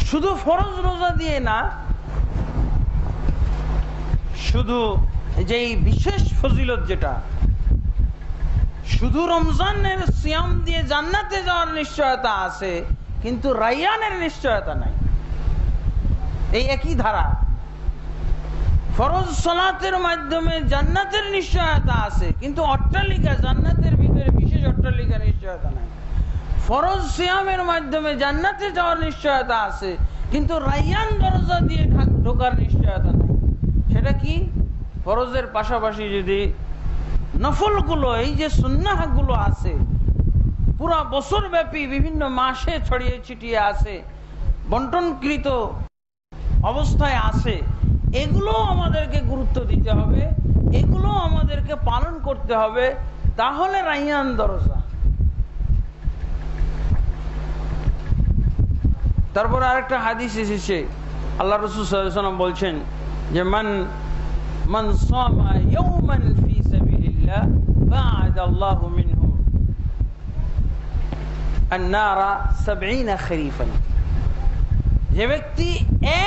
শুধু ফরজ রোজা দিয়ে না, শুধু যেই বিশেষ ফজিলত যেটা, শুধু রমজানের সিয়াম দিয়ে জান্নাতে যাওয়ার নিশ্চয়তা আছে, কিন্তু রায়্যানের নিশ্চয়তা নাই। এই একই ধারা। ফরজ সালাতের মাধ্যমে জান্নাতের নিশ্চয়তা আছে, কিন্তু অট্টালিকা জান্নাতের ভিতরে বিশেষ অট্টালিকার নিশ্চয়তা নাই। ফরজ সিয়ামের মাধ্যমে জান্নাতে যাওয়ার নিশ্চয়তা আছে, কিন্তু রায়্যান দরজা দিয়ে ঢোকার নিশ্চয়তা নাই। সেটা কি? ফরজের পাশাপাশি যদি নফলগুলো, এই যে সুন্নাহগুলো আছে, পুরা বছর ব্যাপী বিভিন্ন মাসে ছড়িয়ে ছিটিয়ে আছে, বন্টনকৃত অবস্থায় আছে, এগুলো আমাদেরকে গুরুত্ব দিতে হবে, এগুলো আমাদেরকে পালন করতে হবে, তাহলে রায়্যান দরজা। তারপর আরেকটা হাদিস এসেছে, আল্লাহ রাসূল সাল্লাল্লাহু আলাইহি ওয়াসাল্লাম বলছেন যে মান সামা ইয়াওমান ফি সাবিলিল্লাহ বা'আদা আল্লাহু মিনহু আন-নারা 70 খরিফান। যে ব্যক্তি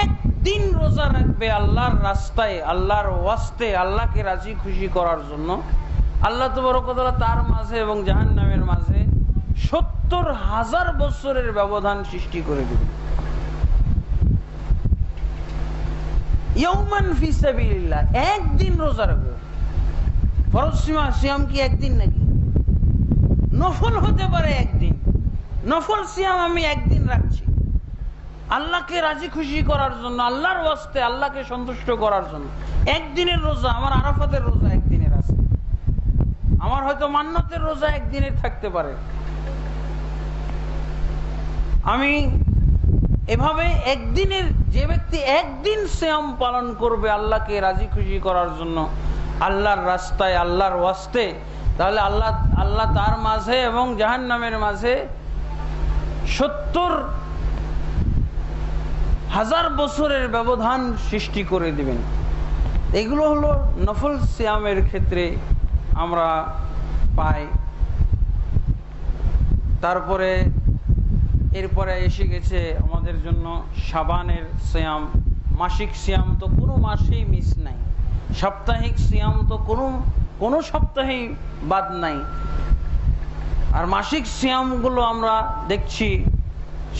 একদিন রোজা রাখবে আল্লাহর রাস্তায়, আল্লাহর ওয়াস্তে, আল্লাহকে রাজি খুশি করার জন্য, আল্লাহ তাবারক ওয়া তাআলা তার মাঝে এবং জাহান্নামের মাঝে 70,000 বছরের ব্যবধান সৃষ্টি করে দিবেন। ইয়াওমান ফি সাবিলিল্লাহ, একদিন রোজা রাখবে। ফরজ সিয়াম কি একদিন নাকি? নফল হতে পারে একদিন। নফল সিয়াম আমি একদিন রাখছি আল্লাহকে রাজি খুশি করার জন্য, আল্লাহর ওয়াস্তে, আল্লাহকে সন্তুষ্ট করার জন্য। একদিনের রোজা, আমার আরাফাতের রোজা একদিনের আছে, আমার হয়তো মান্নতের রোজা একদিনের থাকতে পারে। আমি এভাবে একদিনের, যে ব্যক্তি একদিন সিয়াম পালন করবে আল্লাহকে রাজি খুশি করার জন্য, আল্লাহর রাস্তায়, আল্লাহর ওয়াস্তে, তাহলে আল্লাহ তার মাঝে এবং জাহান্নামের মাঝে 70,000 বছরের ব্যবধান সৃষ্টি করে দিবেন। এগুলো হলো নফল সিয়ামের ক্ষেত্রে আমরা পাই। তারপরে এরপরে এসে গেছে আমাদের জন্য শাবানের সিয়াম। মাসিক সিয়াম তো কোনো মাসেই মিস নাই, সাপ্তাহিক সিয়াম তো কোনো সপ্তাহেই বাদ নাই। আর মাসিক সিয়ামগুলো আমরা দেখছি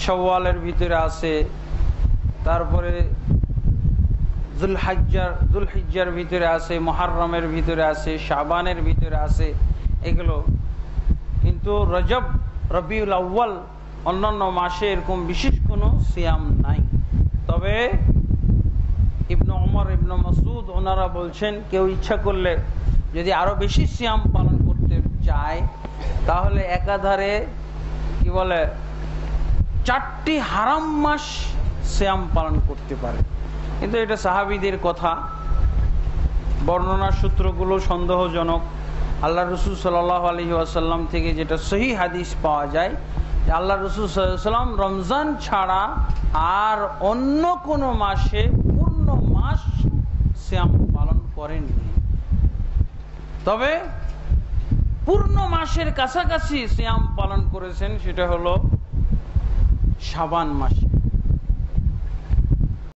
শাওয়ালের ভিতরে আছে, তারপরে যুলহিজ্জার ভিতরে আছে, মুহররমের ভিতরে আছে, শাবানের ভিতরে আছে এগুলো। কিন্তু রজব, রবিউল আউয়াল, অন্যান্য মাসে এরকম বিশেষ কোনো সিয়াম নাই। তবে ইবনে ওমর, ইবনে মাসউদ ওনারা বলছেন, কেউ ইচ্ছা করলে যদি আরো বেশি সিয়াম পালন করতে চায়, তাহলে একাধারে কি বলে 4টি হারাম মাস সিয়াম পালন করতে পারে। কিন্তু এটা সাহাবীদের কথা, বর্ণনা সূত্রগুলো সন্দেহজনক। আল্লাহ রাসূল সাল্লাল্লাহু আলাইহি ওয়াসাল্লাম থেকে যেটা সহিহ হাদিস পাওয়া যায় যে আল্লাহ রাসূল সাল্লাল্লাহু আলাইহি ওয়াসাল্লাম রমজান ছাড়া আর অন্য কোনো মাসে পূর্ণ মাস সিয়াম পালন করেননি। তবে পূর্ণ মাসের কাছাকাছি সিয়াম পালন করেছেন, সেটা হলো শাবান মাসে।